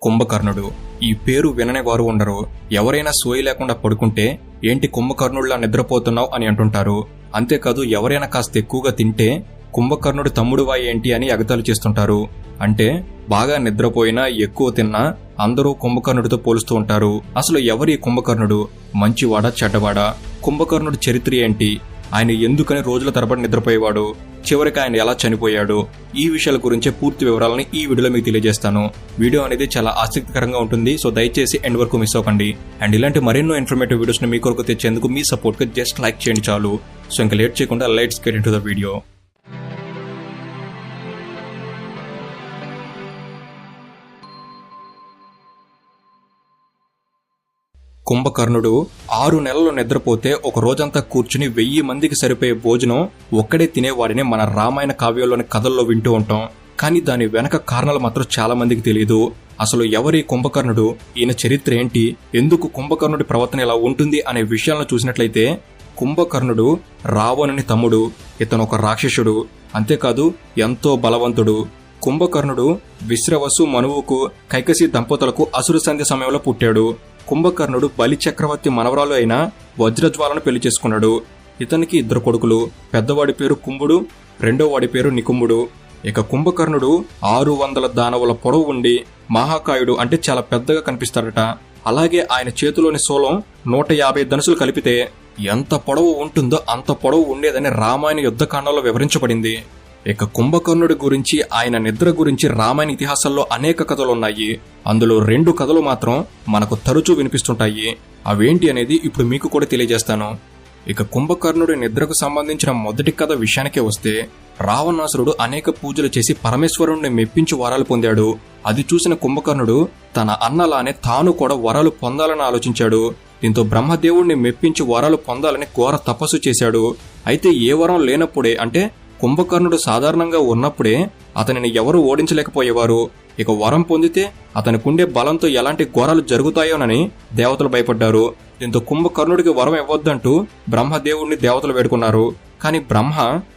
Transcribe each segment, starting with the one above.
కుంభకర్ణుడు. ఈ పేరు వినని వారు ఉండరు. ఎవరైనా సోయి లేకుండా పడుకుంటే ఏంటి కుంభకర్ణుడిలా నిద్రపోతున్నావు అని అంటుంటారు. అంతేకాదు ఎవరైనా కాస్త ఎక్కువగా తింటే కుంభకర్ణుడి తమ్ముడువా ఏంటి అని ఎగతాళి చేస్తుంటారు. అంటే బాగా నిద్రపోయినా ఎక్కువ తిన్నా అందరూ కుంభకర్ణుడితో పోలుస్తూ ఉంటారు. అసలు ఎవరి కుంభకర్ణుడు? మంచివాడా చెడ్డవాడా? కుంభకర్ణుడి చరిత్ర ఏంటి? ఆయన ఎందుకని రోజుల తరబడి నిద్రపోయేవాడు? చివరికి ఆయన ఎలా చనిపోయాడు? ఈ విషయాల గురించే పూర్తి వివరాలని ఈ వీడియోలో మీకు తెలియజేస్తాను. వీడియో అనేది చాలా ఆసక్తికరంగా ఉంటుంది. సో దయచేసి ఎండ్ వరకు మిస్ అవ్వకండి. అండ్ ఇలాంటి మరెన్నో ఇన్ఫర్మేటివ్ వీడియోస్ ని మీ కొరకు తెచ్చేందుకు మీ సపోర్ట్ గా జస్ట్ లైక్ చేయండి చాలు. సో ఇంకా లేట్ చేయకుండా let's get into the video. కుంభకర్ణుడు 6 నెలలు నిద్రపోతే ఒక రోజంతా కూర్చుని 1000 మందికి సరిపోయే భోజనం ఒక్కడే తినేవాడిని మన రామాయణ కావ్యంలోని కథల్లో వింటూ ఉంటాం. కానీ దాని వెనక కారణాలు మాత్రం చాలా మందికి తెలియదు. అసలు ఎవరి కుంభకర్ణుడు? ఈయన చరిత్ర ఏంటి? ఎందుకు కుంభకర్ణుడి ప్రవర్తన ఇలా ఉంటుంది అనే విషయాలను చూసినట్లయితే కుంభకర్ణుడు రావణుని తమ్ముడు. ఇతను ఒక రాక్షసుడు. అంతేకాదు ఎంతో బలవంతుడు. కుంభకర్ణుడు విశ్రవసు, మనువుకు, కైకసి దంపతులకు అసురు సంధ్య సమయంలో పుట్టాడు. కుంభకర్ణుడు బలి చక్రవర్తి మనవరాలు అయిన వజ్రజ్వాలను పెళ్లి చేసుకున్నాడు. ఇతనికి 2 కొడుకులు. పెద్దవాడి పేరు కుంభుడు, రెండో వాడి పేరు నికుంభుడు. ఇక కుంభకర్ణుడు 600 దానవుల పొడవు ఉండి మహాకాయుడు, అంటే చాలా పెద్దగా కనిపిస్తాడట. అలాగే ఆయన చేతిలోని శూలం 150 ధనుసులు కలిపితే ఎంత పొడవు ఉంటుందో అంత పొడవు ఉండేదని రామాయణ యుద్ధకాండంలో వివరించబడింది. ఇక కుంభకర్ణుడి గురించి, ఆయన నిద్ర గురించి రామాయణ ఇతిహాసాల్లో అనేక కథలున్నాయి. అందులో 2 కథలు మాత్రం మనకు తరచూ వినిపిస్తుంటాయి. అవేంటి అనేది ఇప్పుడు మీకు కూడా తెలియజేస్తాను. ఇక కుంభకర్ణుడి నిద్రకు సంబంధించిన మొదటి కథ విషయానికే వస్తే, రావణాసురుడు అనేక పూజలు చేసి పరమేశ్వరుణ్ణి మెప్పించి వరాలు పొందాడు. అది చూసిన కుంభకర్ణుడు తన అన్నలానే తాను కూడా వరాలు పొందాలని ఆలోచించాడు. దీంతో బ్రహ్మదేవుణ్ణి మెప్పించి వరాలు పొందాలని ఘోర తపస్సు చేశాడు. అయితే ఏ వరం లేనప్పుడే, అంటే కుంభకర్ణుడు సాధారణంగా ఉన్నప్పుడే అతనిని ఎవరూ ఓడించలేకపోయేవారు. ఇక వరం పొందితే అతనికుండే బలంతో ఎలాంటి ఘోరాలు జరుగుతాయోనని దేవతలు భయపడ్డారు. దీంతో కుంభకర్ణుడికి వరం ఇవ్వొద్దంటూ బ్రహ్మదేవుణ్ణి దేవతలు వేడుకున్నారు. కానీ బ్రహ్మ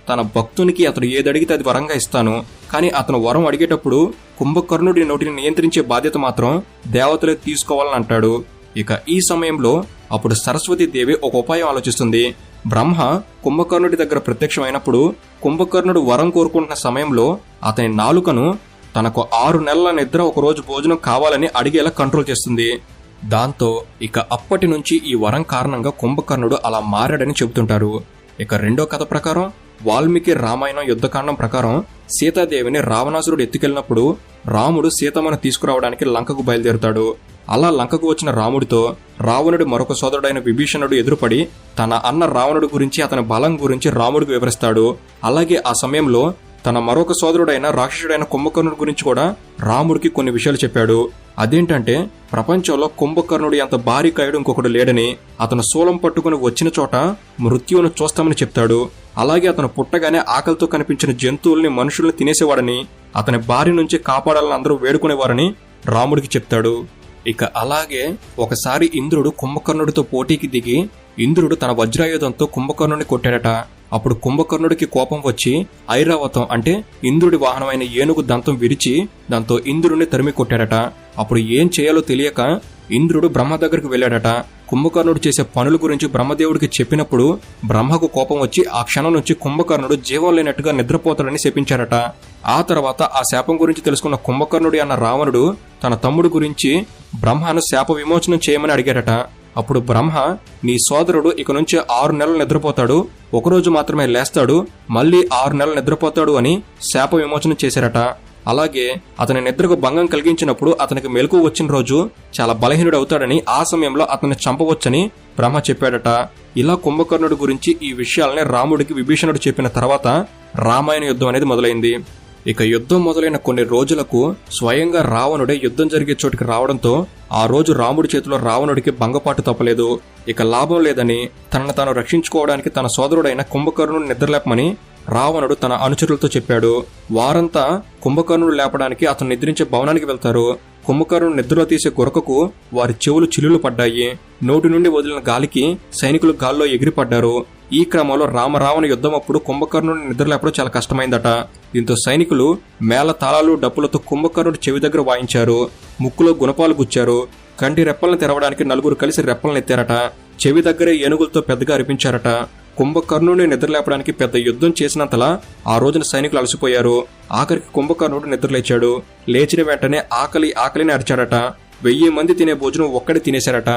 తన భక్తునికి అతడు ఏదడిగితే అది వరంగా ఇస్తాను, కానీ అతను వరం అడిగేటప్పుడు కుంభకర్ణుడి నోటిని నియంత్రించే బాధ్యత మాత్రం దేవతలే తీసుకోవాలని అంటాడు. ఇక ఈ సమయంలో అప్పుడు సరస్వతీదేవి ఒక ఉపాయం ఆలోచిస్తుంది. బ్రహ్మ కుంభకర్ణుడి దగ్గర ప్రత్యక్షమైనప్పుడు కుంభకర్ణుడు వరం కోరుకుంటున్న సమయంలో అతని నాలుకను తనకు 6 నెలల నిద్ర, ఒక రోజు భోజనం కావాలని అడిగేలా కంట్రోల్ చేస్తుంది. దాంతో ఇక అప్పటి నుంచి ఈ వరం కారణంగా కుంభకర్ణుడు అలా మారాడని చెబుతుంటారు. ఇక రెండో కథ ప్రకారం, వాల్మీకి రామాయణం యుద్ధకాండం ప్రకారం సీతాదేవిని రావణాసురుడు ఎత్తుకెళ్లినప్పుడు రాముడు సీతమ్మను తీసుకురావడానికి లంకకు బయలుదేరుతాడు. అలా లంకకు వచ్చిన రాముడితో రావణుడి మరొక సోదరుడైన విభీషణుడు ఎదురుపడి తన అన్న రావణుడి గురించి, అతని బలం గురించి రాముడికి వివరిస్తాడు. అలాగే ఆ సమయంలో తన మరొక సోదరుడైన రాక్షసుడైన కుంభకర్ణుడి గురించి కూడా రాముడికి కొన్ని విషయాలు చెప్పాడు. అదేంటంటే, ప్రపంచంలో కుంభకర్ణుడి అంత భారీ కాయుడు ఇంకొకడు లేడని, అతను శూలం పట్టుకుని వచ్చిన చోట మృత్యువును చూస్తామని చెప్తాడు. అలాగే అతను పుట్టగానే ఆకలితో కనిపించిన జంతువుల్ని, మనుషుల్ని తినేసేవాడని, అతని బారి నుంచి కాపాడాలని అందరూ వేడుకునేవారని రాముడికి చెప్తాడు. ఇక అలాగే ఒకసారి ఇంద్రుడు కుంభకర్ణుడితో పోటీకి దిగి ఇంద్రుడు తన వజ్రాయుధంతో కుంభకర్ణుడిని కొట్టాడట. అప్పుడు కుంభకర్ణుడికి కోపం వచ్చి ఐరావతం, అంటే ఇంద్రుడి వాహనమైన ఏనుగు దంతం విరిచి దాంతో ఇంద్రుడిని తరిమి కొట్టాడట. అప్పుడు ఏం చేయాలో తెలియక ఇంద్రుడు బ్రహ్మ దగ్గరికి వెళ్లాడట. కుంభకర్ణుడు చేసే పనుల గురించి బ్రహ్మదేవుడికి చెప్పినప్పుడు బ్రహ్మకు కోపం వచ్చి ఆ క్షణం నుంచి కుంభకర్ణుడు జీవం లేనట్టుగా నిద్రపోతాడని శపించారట. ఆ తర్వాత ఆ శాపం గురించి తెలుసుకున్న కుంభకర్ణుడి అన్న రావణుడు తన తమ్ముడు గురించి బ్రహ్మను శాప విమోచనం చేయమని అడిగారట. అప్పుడు బ్రహ్మ, నీ సోదరుడు ఇక నుంచి 6 నెలలు నిద్రపోతాడు, ఒకరోజు మాత్రమే లేస్తాడు, మళ్లీ 6 నెలలు నిద్రపోతాడు అని శాప విమోచనం చేశారట. అలాగే అతని నిద్రకు భంగం కలిగించినప్పుడు అతనికి మెలకువ వచ్చిన రోజు చాలా బలహీనుడు అవుతాడని, ఆ సమయంలో అతన్ని చంపవచ్చని బ్రహ్మ చెప్పాడట. ఇలా కుంభకర్ణుడి గురించి ఈ విషయాలని రాముడికి విభీషణుడు చెప్పిన తర్వాత రామాయణ యుద్ధం అనేది మొదలైంది. ఇక యుద్ధం మొదలైన కొన్ని రోజులకు స్వయంగా రావణుడే యుద్ధం జరిగే చోటికి రావడంతో ఆ రోజు రాముడి చేతిలో రావణుడికి భంగపాటు తప్పలేదు. ఇక లాభం లేదని తనను తాను రక్షించుకోవడానికి తన సోదరుడైన కుంభకర్ణుడిని నిద్రలేపమని రావణుడు తన అనుచరులతో చెప్పాడు. వారంతా కుంభకర్ణుడు లేపడానికి అతను నిద్రించే భవనానికి వెళ్తారు. కుంభకర్ణుడు నిద్రలో తీసే గురకకు వారి చెవులు చిల్లులు పడ్డాయి. నోటి నుండి వదిలిన గాలికి సైనికులు గాల్లో ఎగిరిపడ్డారు. ఈ క్రమంలో రామరావణ యుద్ధం అప్పుడు కుంభకర్ణుడిని నిద్రలేపడం చాలా కష్టమైందట. దీంతో సైనికులు మేళ తాళాలు డప్పులతో కుంభకర్ణుడి చెవి దగ్గర వాయించారు. ముక్కులో గుణపాలు గుచ్చారు. కంటి రెప్పలను తెరవడానికి 4 కలిసి రెప్పలను ఎత్తారట. చెవి దగ్గరే ఏనుగులతో పెద్దగా అరిపించారట. కుంభకర్ణుడిని నిద్రలేపడానికి పెద్ద యుద్ధం చేసినంతలా ఆ రోజున సైనికులు అలసిపోయారు. ఆఖరికి కుంభకర్ణుడు నిద్రలేచాడు. లేచిన వెంటనే ఆకలిని అరిచాడట. 1000 మంది తినే భోజనం ఒక్కడే తినేశారట.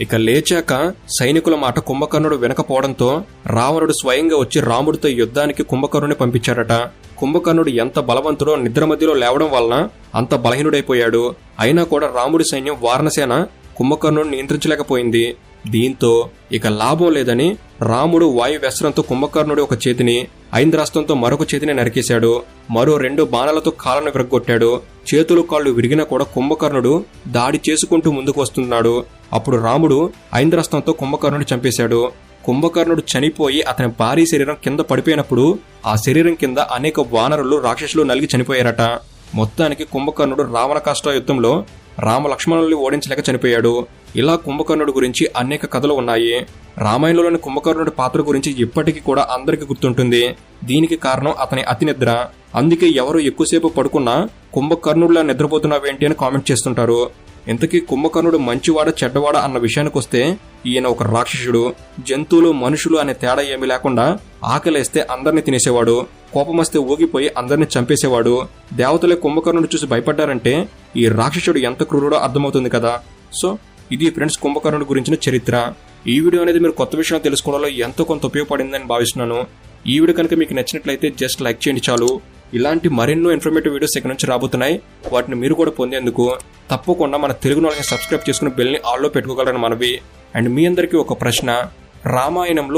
ఇక లేచాక సైనికుల మాట కుంభకర్ణుడు వినకపోవడంతో రావణుడు స్వయంగా వచ్చి రాముడితో యుద్ధానికి కుంభకర్ణుడిని పంపించారట. కుంభకర్ణుడు ఎంత బలవంతుడో నిద్ర మధ్యలో లేవడం వలన అంత బలహీనుడైపోయాడు. అయినా కూడా రాముడి సైన్యం వారణసేన కుంభకర్ణుడిని నియంత్రించలేకపోయింది. దీంతో ఇక లాభం లేదని రాముడు వాయువ్యస్త్రంతో కుంభకర్ణుడి ఒక చేతిని, ఐంద్రాస్త్రంతో మరొక చేతిని నరికేశాడు. మరో 2 బాణాలతో కాళ్ళను విరగ్గొట్టాడు. చేతులు కాళ్ళు విరిగినా కూడా కుంభకర్ణుడు దాడి చేసుకుంటూ ముందుకు వస్తున్నాడు. అప్పుడు రాముడు ఐంద్రాస్త్రంతో కుంభకర్ణుడు చంపేశాడు. కుంభకర్ణుడు చనిపోయి అతని భారీ శరీరం కింద పడిపోయినప్పుడు ఆ శరీరం కింద అనేక వానరులు రాక్షసులు నలిగి చనిపోయారట. మొత్తానికి కుంభకర్ణుడు రావణకాష్ట యుద్ధంలో రామలక్ష్మణుల్ని ఓడించలేక చనిపోయాడు. ఇలా కుంభకర్ణుడి గురించి అనేక కథలు ఉన్నాయి. రామాయణంలోని కుంభకర్ణుడి పాత్ర గురించి ఇప్పటికీ కూడా అందరికీ గుర్తుంటుంది. దీనికి కారణం అతని అతి నిద్ర. అందుకే ఎవరు ఎక్కువసేపు పడుకున్నా కుంభకర్ణుడిలా నిద్రపోతున్నావేంటి అని కామెంట్ చేస్తుంటారు. ఇంతకీ కుంభకర్ణుడు మంచివాడ చెడ్డవాడ అన్న విషయానికొస్తే ఈయన ఒక రాక్షసుడు. జంతువులు మనుషులు అనే తేడా ఏమీ లేకుండా ఆకలేస్తే అందరినీ తినేసేవాడు. కోపమస్తే ఊగిపోయి అందరినీ చంపేసేవాడు. దేవతలే కుంభకర్ణుడు చూసి భయపడ్డారంటే ఈ రాక్షసుడు ఎంత క్రూరుడో అర్థమవుతుంది కదా. సో ఇది ఫ్రెండ్స్ కుంభకర్ణుడి గురించిన చరిత్ర. ఈ వీడియో అనేది మీరు కొత్త విషయం తెలుసుకోవడంలో ఎంతో కొంత ఉపయోగపడిందని భావిస్తున్నాను. ఈ వీడియో కనుక మీకు నచ్చినట్లయితే జస్ట్ లైక్ చేయండి చాలు. ఇలాంటి మరెన్నో ఇన్ఫర్మేటివ్ వీడియోస్ ఇక్కడ నుంచి రాబోతున్నాయి. వాటిని మీరు కూడా పొందేందుకు తప్పకుండా మన తెలుగు నాలెడ్జ్ని సబ్స్క్రైబ్ చేసుకుని బెల్ని ఆల్లో పెట్టుకోగలరని మనవి. అండ్ మీ అందరికీ ఒక ప్రశ్న, రామాయణంలో